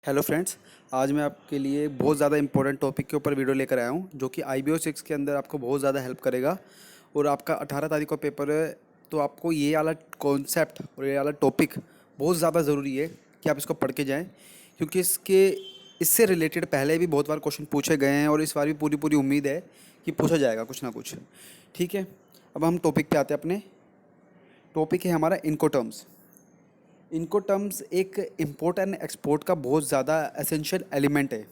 Hello friends. आज मैं आपके लिए बहुत ज़्यादा इंपॉर्टेंट टॉपिक के ऊपर वीडियो लेकर आया हूँ जो कि IBO 6 के अंदर आपको बहुत ज़्यादा हेल्प करेगा। और आपका 18 तारीख को पेपर है, तो आपको ये वाला कॉन्सेप्ट और ये वाला टॉपिक बहुत ज़्यादा ज़रूरी है कि आप इसको पढ़ के जाएँ, क्योंकि इससे रिलेटेड पहले भी बहुत बार क्वेश्चन पूछे गए हैं और इस बार भी पूरी पूरी उम्मीद है कि पूछा जाएगा कुछ ना कुछ। ठीक है, अब हम टॉपिक पे आते हैं। अपने टॉपिक है हमारा इनकोटर्म्स। इनकोटर्म्स एक इम्पोर्ट एंड एक्सपोर्ट का बहुत ज़्यादा एसेंशियल एलिमेंट है।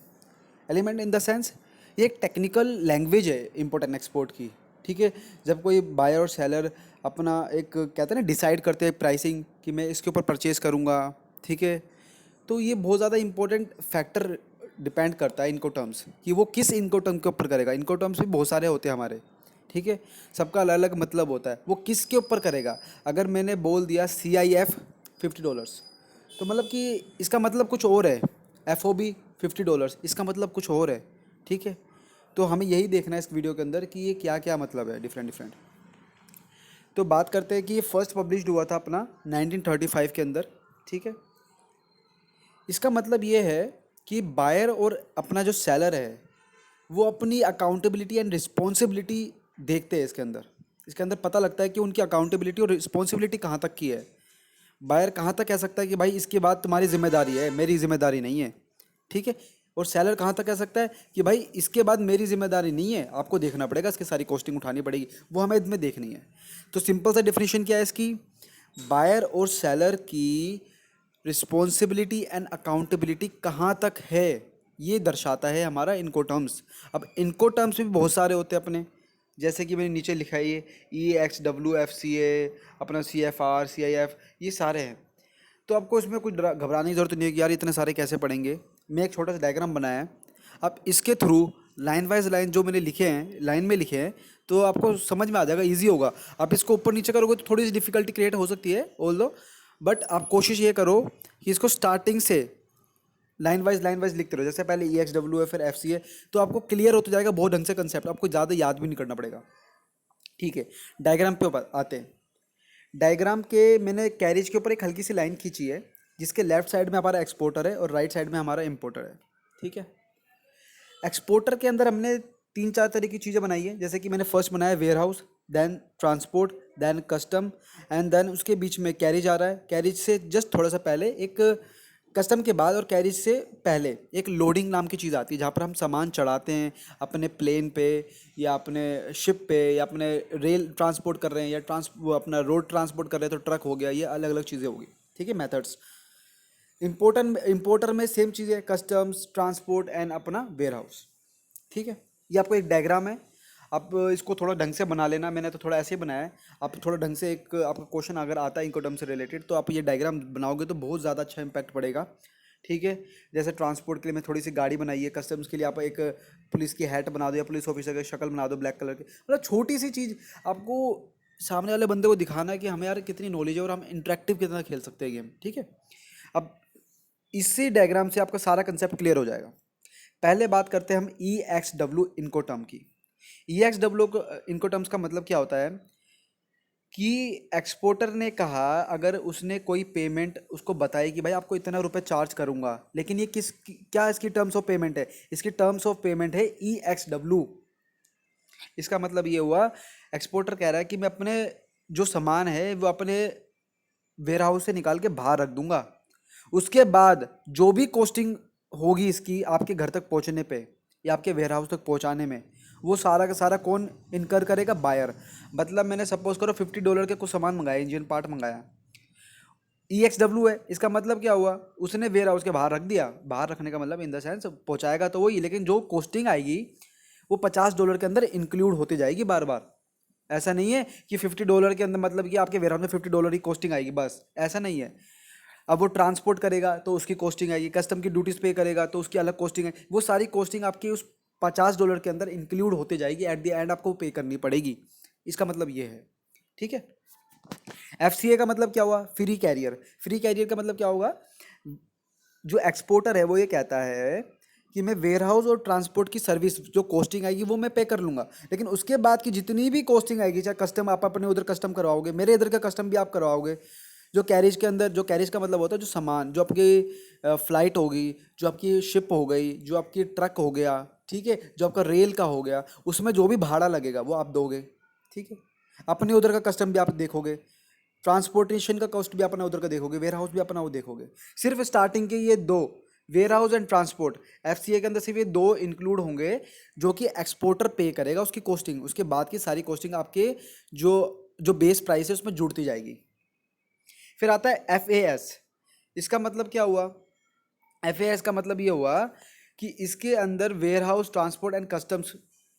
एलिमेंट इन द सेंस ये एक टेक्निकल लैंग्वेज है इम्पोर्ट एंड एक्सपोर्ट की। ठीक है, जब कोई बायर और सेलर अपना एक कहते हैं ना डिसाइड करते हैं प्राइसिंग कि मैं इसके ऊपर परचेज़ करूँगा। ठीक है, तो ये बहुत ज़्यादा इंपॉर्टेंट फैक्टर डिपेंड करता है इनको टर्म्स कि वो किस इनको टर्म के ऊपर करेगा। इनको टर्म्स भी बहुत सारे होते हैं हमारे। ठीक है, सबका अलग अलग मतलब होता है, वो किस के ऊपर करेगा। अगर मैंने बोल दिया CIF $50, तो मतलब कि इसका मतलब कुछ और है। FOB $50, इसका मतलब कुछ और है। ठीक है, तो हमें यही देखना है इस वीडियो के अंदर कि ये क्या क्या मतलब है डिफरेंट डिफरेंट। तो बात करते हैं कि ये फर्स्ट पब्लिश्ड हुआ था अपना 1935 के अंदर। ठीक है, इसका मतलब ये है कि बायर और अपना जो सेलर है वो अपनी अकाउंटेबिलिटी एंड रिस्पॉन्सिबिलिटी देखते हैं। इसके अंदर पता लगता है कि उनकी अकाउंटेबिलिटी और रिस्पॉन्सिबिलिटी कहाँ तक की है। बायर कहाँ तक कह सकता है कि भाई इसके बाद तुम्हारी जिम्मेदारी है, मेरी जिम्मेदारी नहीं है। ठीक है, और सेलर कहाँ तक कह सकता है कि भाई इसके बाद मेरी जिम्मेदारी नहीं है, आपको देखना पड़ेगा, इसकी सारी कॉस्टिंग उठानी पड़ेगी, वो हमें इसमें देखनी है। तो सिंपल सा डिफिनेशन क्या है इसकी, बायर और सेलर की रिस्पॉन्सिबिलिटी एंड अकाउंटेबिलिटी कहाँ तक है, ये दर्शाता है हमारा इनको टर्म्स। अब इनको टर्म्स भी बहुत सारे होते हैं अपने, जैसे कि मैंने नीचे लिखा है ये EXWFCA, अपना CFR CIF, ये सारे हैं। तो आपको इसमें कुछ घबराने की ज़रूरत नहीं है कि यार इतने सारे कैसे पढ़ेंगे। मैं एक छोटा सा डायग्राम बनाया है, अब इसके थ्रू लाइन वाइज लाइन जो मैंने लिखे हैं लाइन में लिखे हैं, तो आपको समझ में आ जाएगा, इजी होगा। आप इसको ऊपर नीचे करोगे तो थोड़ी सी डिफिकल्टी क्रिएट हो सकती है ऑल दो, बट आप कोशिश ये करो कि इसको स्टार्टिंग से लाइन वाइज लिखते रहो, जैसे पहले EXW फिर FCA, तो आपको क्लियर होता जाएगा बहुत ढंग से कंसेप्ट, आपको ज़्यादा याद भी नहीं करना पड़ेगा। ठीक है, डायग्राम पे ऊपर आते हैं। डायग्राम के मैंने कैरिज के ऊपर एक हल्की सी लाइन खींची है, जिसके लेफ्ट साइड में हमारा एक्सपोर्टर है और राइट साइड में हमारा इंपोर्टर है। ठीक है, एक्सपोर्टर के अंदर हमने तीन चार तरह की चीज़ें बनाई है, जैसे कि मैंने फर्स्ट बनाया warehouse, then transport, then custom, and then उसके बीच में कैरिज आ रहा है। कैरिज से जस्ट थोड़ा सा पहले एक कस्टम के बाद और कैरिज से पहले एक लोडिंग नाम की चीज़ आती है, जहाँ पर हम सामान चढ़ाते हैं अपने प्लेन पे या अपने शिप पे या अपने रेल ट्रांसपोर्ट कर रहे हैं या वो अपना रोड ट्रांसपोर्ट कर रहे हैं तो ट्रक हो गया, ये अलग अलग चीज़ें होगी। ठीक है, मेथड्स। इंपोर्टर में सेम चीज़ है, कस्टम्स, ट्रांसपोर्ट एंड अपना वेयर हाउस। ठीक है, ये आपको एक डायग्राम है, आप इसको थोड़ा ढंग से बना लेना, मैंने तो थोड़ा ऐसे ही बनाया है। आप थोड़ा ढंग से, एक आपका क्वेश्चन अगर आता है इनकम से रिलेटेड तो आप ये डायग्राम बनाओगे तो बहुत ज़्यादा अच्छा इंपैक्ट पड़ेगा। ठीक है, जैसे ट्रांसपोर्ट के लिए मैं थोड़ी सी गाड़ी बनाई है, कस्टम्स के लिए आप एक पुलिस की हैट बना दो या पुलिस ऑफिसर की शक्ल बना दो ब्लैक कलर की, मतलब छोटी सी चीज़ आपको सामने वाले बंदे को दिखाना है कि हमें यार कितनी नॉलेज है और हम इंटरेक्टिव कितना खेल सकते हैं गेम। ठीक है, अब इसी डायग्राम से आपका सारा कंसेप्ट क्लियर हो जाएगा। पहले बात करते हैं हम EXW इनकोटर्म की। EXW इनकोटर्म्स का मतलब क्या होता है कि एक्सपोर्टर ने कहा, अगर उसने कोई पेमेंट उसको बताई कि भाई आपको इतना रुपए चार्ज करूंगा, लेकिन ये क्या इसकी टर्म्स ऑफ पेमेंट है, इसकी टर्म्स ऑफ पेमेंट है EXW। इसका मतलब ये हुआ, एक्सपोर्टर कह रहा है कि मैं अपने जो सामान है वो अपने वेयर हाउस से निकाल के बाहर रख दूंगा, उसके बाद जो भी कॉस्टिंग होगी इसकी आपके घर तक पहुंचने पे या आपके वेयर हाउस तक पहुंचाने में, वो सारा का सारा कौन इनकर करेगा, बायर। मतलब मैंने सपोज करो $50 के कुछ सामान मंगाया, इंजन पार्ट मंगाया, EXW है, इसका मतलब क्या हुआ, उसने वेयर हाउस के बाहर रख दिया। बाहर रखने का मतलब इन द सेंस पहुंचाएगा तो वही, लेकिन जो कॉस्टिंग आएगी वो $50 के अंदर इंक्लूड होती जाएगी बार बार। ऐसा नहीं है कि $50 के अंदर मतलब कि आपके वेयर हाउस में $50 की कॉस्टिंग आएगी, बस ऐसा नहीं है। अब वो ट्रांसपोर्ट करेगा तो उसकी कॉस्टिंग आएगी, कस्टम की ड्यूटीज पे करेगा तो उसकी अलग कॉस्टिंग है, वो सारी कॉस्टिंग आपकी उस $50 के अंदर इंक्लूड होते जाएगी, एट द एंड आपको पे करनी पड़ेगी। इसका मतलब ये है। ठीक है, FCA का मतलब क्या हुआ, फ्री कैरियर। फ्री कैरियर का मतलब क्या होगा, जो एक्सपोर्टर है वो ये कहता है कि मैं वेयर हाउस और ट्रांसपोर्ट की सर्विस जो कॉस्टिंग आएगी वो मैं पे कर लूंगा, लेकिन उसके बाद की जितनी भी कॉस्टिंग आएगी, चाहे कस्टम आप अपने उधर कस्टम करवाओगे, मेरे इधर का कस्टम भी आप करवाओगे, जो कैरेज के अंदर, जो कैरेज का मतलब होता है जो सामान, जो आपकी फ्लाइट होगी, जो आपकी शिप हो गई, जो आपकी ट्रक हो गया, ठीक है, जो आपका रेल का हो गया, उसमें जो भी भाड़ा लगेगा वो आप दोगे, ठीक है। अपने उधर का कस्टम भी आप देखोगे, ट्रांसपोर्टेशन का कॉस्ट भी अपना उधर का देखोगे, वेयर हाउस भी अपना वो देखोगे। सिर्फ स्टार्टिंग के ये दो, warehouse and transport, FCA के अंदर सिर्फ ये दो इंक्लूड होंगे जो कि एक्सपोर्टर पे करेगा उसकी कॉस्टिंग। उसके बाद की सारी कॉस्टिंग आपके जो जो बेस प्राइस है उसमें जुड़ती जाएगी। फिर आता है एफ। इसका मतलब क्या हुआ? एफ का मतलब ये हुआ कि इसके अंदर warehouse, transport and customs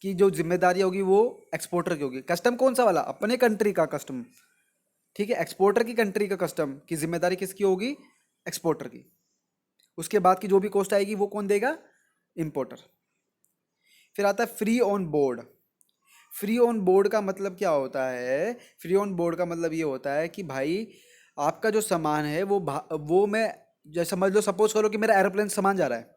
की जो जिम्मेदारी होगी वो एक्सपोर्टर की होगी। कस्टम कौन सा वाला? अपने कंट्री का कस्टम, ठीक है। एक्सपोर्टर की कंट्री का कस्टम की जिम्मेदारी किसकी होगी? एक्सपोर्टर की। उसके बाद की जो भी कॉस्ट आएगी वो कौन देगा? इंपोर्टर। फिर आता है free on board. Free on board का मतलब क्या होता है? फ्री ऑन बोर्ड का मतलब ये होता है कि भाई आपका जो सामान है वो मैं, जैसे समझ लो, सपोज करो कि मेरा एरोप्लेन सामान जा रहा है,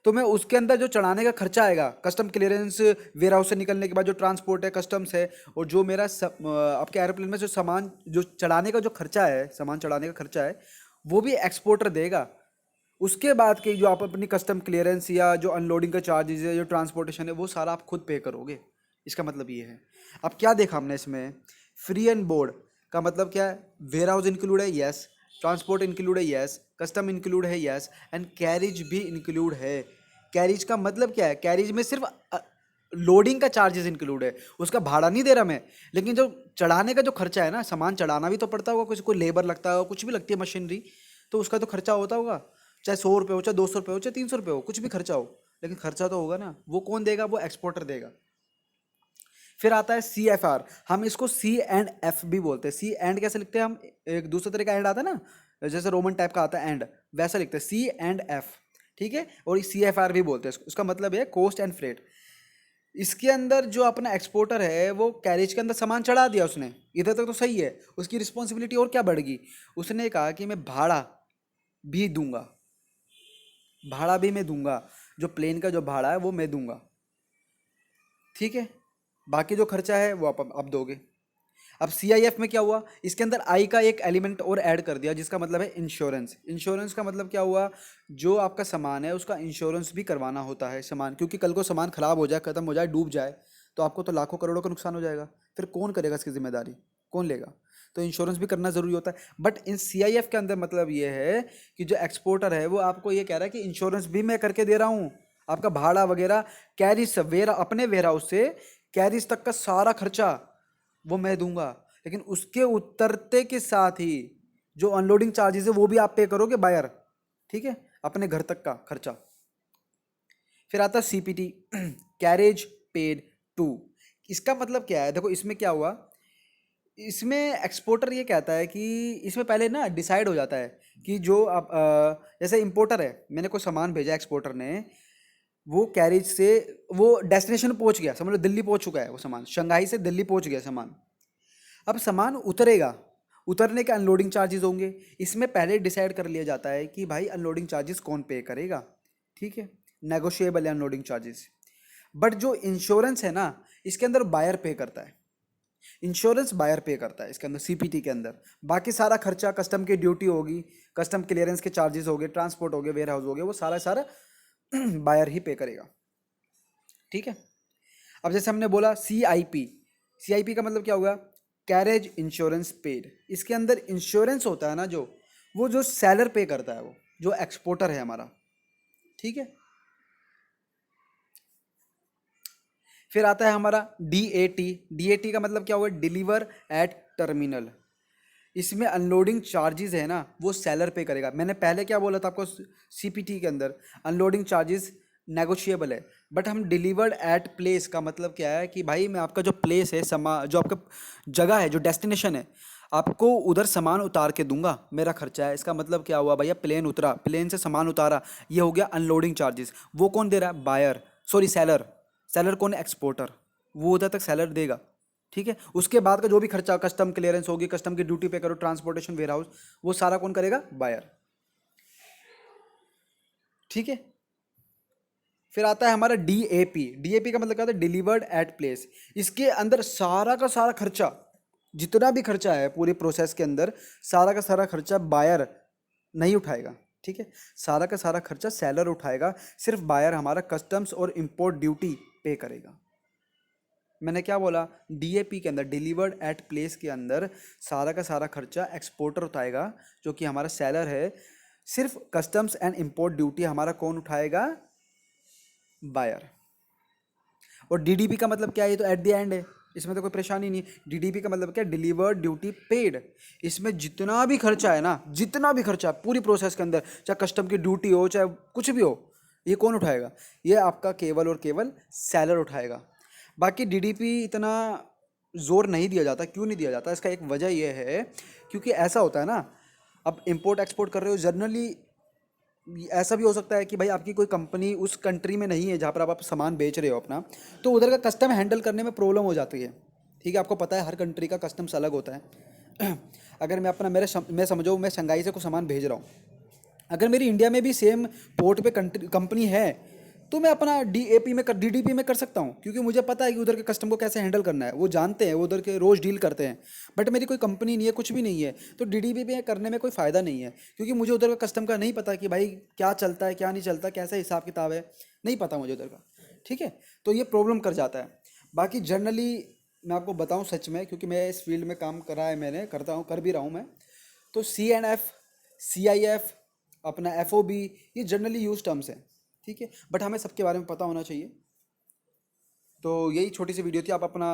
तो मैं उसके अंदर जो चढ़ाने का खर्चा आएगा, कस्टम क्लियरेंस, वेयर हाउस से निकलने के बाद जो ट्रांसपोर्ट है, कस्टम्स है, और जो मेरा आपके एरोप्लेन में जो सामान जो चढ़ाने का जो खर्चा है, सामान चढ़ाने का खर्चा है, वो भी एक्सपोर्टर देगा। उसके बाद के जो आप अपनी कस्टम क्लियरेंस या जो अनलोडिंग का चार्जेस है, जो ट्रांसपोर्टेशन है, वो सारा आप खुद पे करोगे। इसका मतलब ये है। अब क्या देखा हमने इसमें? फ्री एंड बोर्ड का मतलब क्या है? वेयर हाउस इंक्लूड है, यस। ट्रांसपोर्ट इंक्लूड है, यस। कस्टम इंक्लूड है, यस। एंड कैरिज भी इंक्लूड है। कैरिज का मतलब क्या है? कैरिज में सिर्फ लोडिंग का चार्जेस इंक्लूड है, उसका भाड़ा नहीं दे रहा मैं, लेकिन जो चढ़ाने का जो खर्चा है ना, सामान चढ़ाना भी तो पड़ता होगा, कुछ कोई लेबर लगता होगा, कुछ भी लगती है मशीनरी, तो उसका तो खर्चा होता होगा। चाहे 100 रुपये हो, चाहे 200 रुपये हो, चाहे 300 रुपये हो, कुछ भी खर्चा हो, लेकिन खर्चा तो होगा ना। वो कौन देगा? वो एक्सपोर्टर देगा। फिर आता है सी एफ आर। हम इसको सी एंड एफ भी बोलते हैं। सी एंड कैसे लिखते हैं हम? एक दूसरे तरह का एंड आता है ना, जैसे रोमन टाइप का आता है एंड, वैसा लिखते हैं सी एंड एफ, ठीक है। और सी एफ आर भी बोलते हैं उसका मतलब है कॉस्ट एंड फ्रेट। इसके अंदर जो अपना एक्सपोर्टर है वो कैरेज के अंदर सामान चढ़ा दिया उसने, इधर तक तो सही है, उसकी रिस्पॉन्सिबिलिटी और क्या बढ़ गई? उसने कहा कि मैं भाड़ा भी दूंगा, भाड़ा भी मैं दूंगा, जो प्लेन का जो भाड़ा है वो मैं दूंगा, ठीक है। बाकी जो खर्चा है वो आप दोगे। अब सीआईएफ में क्या हुआ? इसके अंदर आई का एक एलिमेंट और ऐड कर दिया, जिसका मतलब है इंश्योरेंस। इंश्योरेंस का मतलब क्या हुआ? जो आपका सामान है उसका इंश्योरेंस भी करवाना होता है सामान, क्योंकि कल को सामान खराब हो जाए, खत्म हो जाए, डूब जाए, तो आपको तो लाखों करोड़ों का नुकसान हो जाएगा। फिर कौन करेगा इसकी जिम्मेदारी? कौन लेगा? तो इंश्योरेंस भी करना जरूरी होता है। बट इन सीआईएफ के अंदर मतलब ये है कि जो एक्सपोर्टर है वो आपको ये कह रहा है कि इंश्योरेंस भी मैं करके दे रहा हूँ, आपका भाड़ा वगैरह, कैरिज वेयर, अपने वेयर हाउस से कैरिज तक का सारा खर्चा वो मैं दूंगा। लेकिन उसके उतरते के साथ ही जो अनलोडिंग चार्जेस है वो भी आप पे करोगे, बायर, ठीक है, अपने घर तक का खर्चा। फिर आता है सीपीटी, कैरेज पेड टू। इसका मतलब क्या है? देखो इसमें क्या हुआ, इसमें एक्सपोर्टर ये कहता है कि इसमें पहले ना डिसाइड हो जाता है कि जो आप जैसे इंपोर्टर है, मैंने कोई सामान भेजा एक्सपोर्टर ने, वो कैरेज से वो डेस्टिनेशन पहुंच गया, समझ लो दिल्ली पहुंच चुका है वो सामान, शंघाई से दिल्ली पहुंच गया सामान। अब सामान उतरेगा, उतरने के अनलोडिंग चार्जेस होंगे। इसमें पहले डिसाइड कर लिया जाता है कि भाई अनलोडिंग चार्जेस कौन पे करेगा, ठीक है, नेगोशिएबल है अनलोडिंग चार्जेस। बट जो इंश्योरेंस है ना, इसके अंदर बायर पे करता है, इंश्योरेंस बायर पे करता है इसके अंदर, सीपीटी के अंदर। बाकी सारा खर्चा, कस्टम की ड्यूटी होगी, कस्टम क्लियरेंस के चार्जेस हो गए, ट्रांसपोर्ट हो गए, वेयर हाउस हो गए, वो सारा सारा बायर ही पे करेगा, ठीक है। अब जैसे हमने बोला सीआईपी, सीआईपी का मतलब क्या होगा? Carriage insurance paid. इसके अंदर इंश्योरेंस होता है ना, जो वो जो सेलर पे करता है, वो जो एक्सपोर्टर है हमारा, ठीक है। फिर आता है हमारा डीएटी। डीएटी का मतलब क्या हुआ? Deliver at terminal. इसमें अनलोडिंग चार्जेस है ना, वो सेलर पे करेगा। मैंने पहले क्या बोला था आपको, सीपीटी के अंदर अनलोडिंग चार्जेस नेगोशिएबल है, बट हम डिलीवर्ड एट प्लेस का मतलब क्या है कि भाई मैं आपका जो प्लेस है, जो आपका जगह है, जो डेस्टिनेशन है, आपको उधर सामान उतार के दूंगा, मेरा खर्चा है। इसका मतलब क्या हुआ भैया? प्लेन उतरा, प्लेन से सामान उतारा, ये हो गया अनलोडिंग चार्जेस। वो कौन दे रहा है? Buyer, sorry seller. सेलर कौन है? एक्सपोर्टर। वो उधर तक सेलर देगा, ठीक है। उसके बाद का जो भी खर्चा, कस्टम क्लियरेंस होगी, कस्टम की ड्यूटी पे करो, ट्रांसपोर्टेशन, वेयर हाउस, वो सारा कौन करेगा? बायर, ठीक है। फिर आता है हमारा डीएपी। डीएपी का मतलब क्या होता है? Delivered at place. इसके अंदर सारा का सारा खर्चा जितना भी खर्चा है पूरे प्रोसेस के अंदर, सारा का सारा खर्चा बायर नहीं उठाएगा, ठीक है। सारा का सारा खर्चा सेलर उठाएगा, सिर्फ बायर हमारा कस्टम्स और इंपोर्ट ड्यूटी पे करेगा। मैंने क्या बोला, डीएपी के अंदर, डिलीवर्ड एट प्लेस के अंदर सारा का सारा खर्चा एक्सपोर्टर उठाएगा, जो कि हमारा सेलर है। सिर्फ कस्टम्स एंड इंपोर्ट ड्यूटी हमारा कौन उठाएगा, बायर। और डीडीपी का मतलब क्या है, ये तो एट द एंड है, इसमें तो कोई परेशानी नहीं। डीडीपी का मतलब क्या, डिलीवर्ड ड्यूटी पेड। इसमें जितना भी खर्चा है ना, जितना भी खर्चा है पूरी प्रोसेस के अंदर, चाहे कस्टम की ड्यूटी हो चाहे कुछ भी हो, ये कौन उठाएगा, ये आपका केवल और केवल सेलर उठाएगा। बाकी डीडीपी इतना जोर नहीं दिया जाता। क्यों नहीं दिया जाता, इसका एक वजह यह है, क्योंकि ऐसा होता है ना, अब इंपोर्ट एक्सपोर्ट कर रहे हो, जनरली ऐसा भी हो सकता है कि भाई आपकी कोई कंपनी उस कंट्री में नहीं है जहाँ पर आप सामान बेच रहे हो अपना, तो उधर का कस्टम हैंडल करने में प्रॉब्लम हो जाती है, ठीक है। आपको पता है हर कंट्री का कस्टम्स अलग होता है। अगर मैं अपना मैं समझो मैं शंघाई से कुछ सामान भेज रहा हूँ, अगर मेरी इंडिया में भी सेम पोर्ट पे कंपनी है, तो मैं अपना डीडीपी में कर सकता हूँ, क्योंकि मुझे पता है कि उधर के कस्टम को कैसे हैंडल करना है, वो जानते हैं, वो उधर के रोज़ डील करते हैं। बट मेरी कोई कंपनी नहीं है, कुछ भी नहीं है, तो डीडीपी में करने में कोई फ़ायदा नहीं है, क्योंकि मुझे उधर का कस्टम का नहीं पता कि भाई क्या चलता है क्या नहीं चलता, कैसा हिसाब किताब है, नहीं पता मुझे उधर का, ठीक है। तो ये प्रॉब्लम कर जाता है। बाकी जनरली मैं आपको बताऊँ सच में, क्योंकि मैं इस फील्ड में काम करा है, मैंने करता हूँ, कर भी रहा हूँ मैं, तो CNF, CIF, अपना FOB, ये जनरली यूज टर्म्स हैं, ठीक है। बट हमें सबके बारे में पता होना चाहिए। तो यही छोटी सी वीडियो थी। आप अपना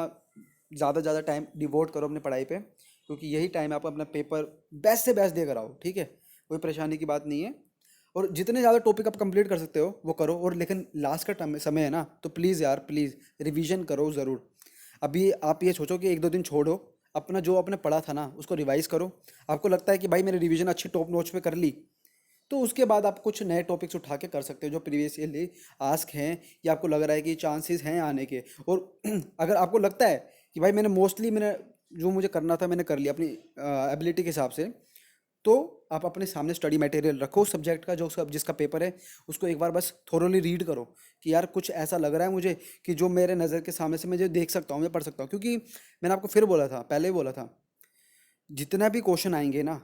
ज़्यादा से ज़्यादा टाइम डिवोट करो अपने पढ़ाई पे, क्योंकि यही टाइम आप अपना पेपर बेस्ट से बेस्ट देकर आओ, ठीक है। कोई परेशानी की बात नहीं है। और जितने ज़्यादा टॉपिक आप कंप्लीट कर सकते हो वो करो। और लेकिन लास्ट का समय है ना, तो प्लीज़ यार प्लीज़ रिवीजन करो ज़रूर। अभी आप ये सोचो कि एक दो दिन छोड़ो, अपना जो आपने पढ़ा था ना उसको रिवाइज करो। आपको लगता है कि भाई मैंने रिवीजन अच्छी टॉप नॉच पे कर ली, तो उसके बाद आप कुछ नए टॉपिक्स उठा के कर सकते हो जो प्रीवियसली आस्क हैं, या आपको लग रहा है कि चांसेस हैं आने के। और अगर आपको लगता है कि भाई मैंने जो मुझे करना था मैंने कर लिया अपनी एबिलिटी के हिसाब से, तो आप अपने सामने स्टडी मटेरियल रखो सब्जेक्ट का, जो सब जिसका पेपर है उसको एक बार बस थोरोली रीड करो कि यार कुछ ऐसा लग रहा है मुझे कि जो मेरे नज़र के सामने से मैं जो देख सकता हूँ, मैं पढ़ सकता हूँ। क्योंकि मैंने आपको फिर बोला था, पहले ही बोला था, जितना भी क्वेश्चन आएंगे ना,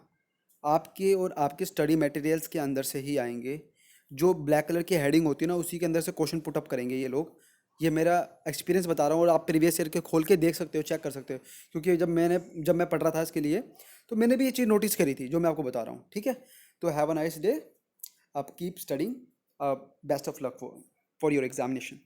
आपके और आपके स्टडी मटेरियल्स के अंदर से ही आएंगे। जो ब्लैक कलर की हेडिंग होती है ना, उसी के अंदर से क्वेश्चन पुट अप करेंगे ये लोग। ये मेरा एक्सपीरियंस बता रहा हूँ, और आप प्रीवियस ईयर के खोल के देख सकते हो, चेक कर सकते हो। क्योंकि जब मैं पढ़ रहा था इसके लिए, तो मैंने भी ये चीज़ नोटिस करी थी जो मैं आपको बता रहा हूँ, ठीक है। तो हैव अ नाइस डे, आप keep studying, best of luck for your examination.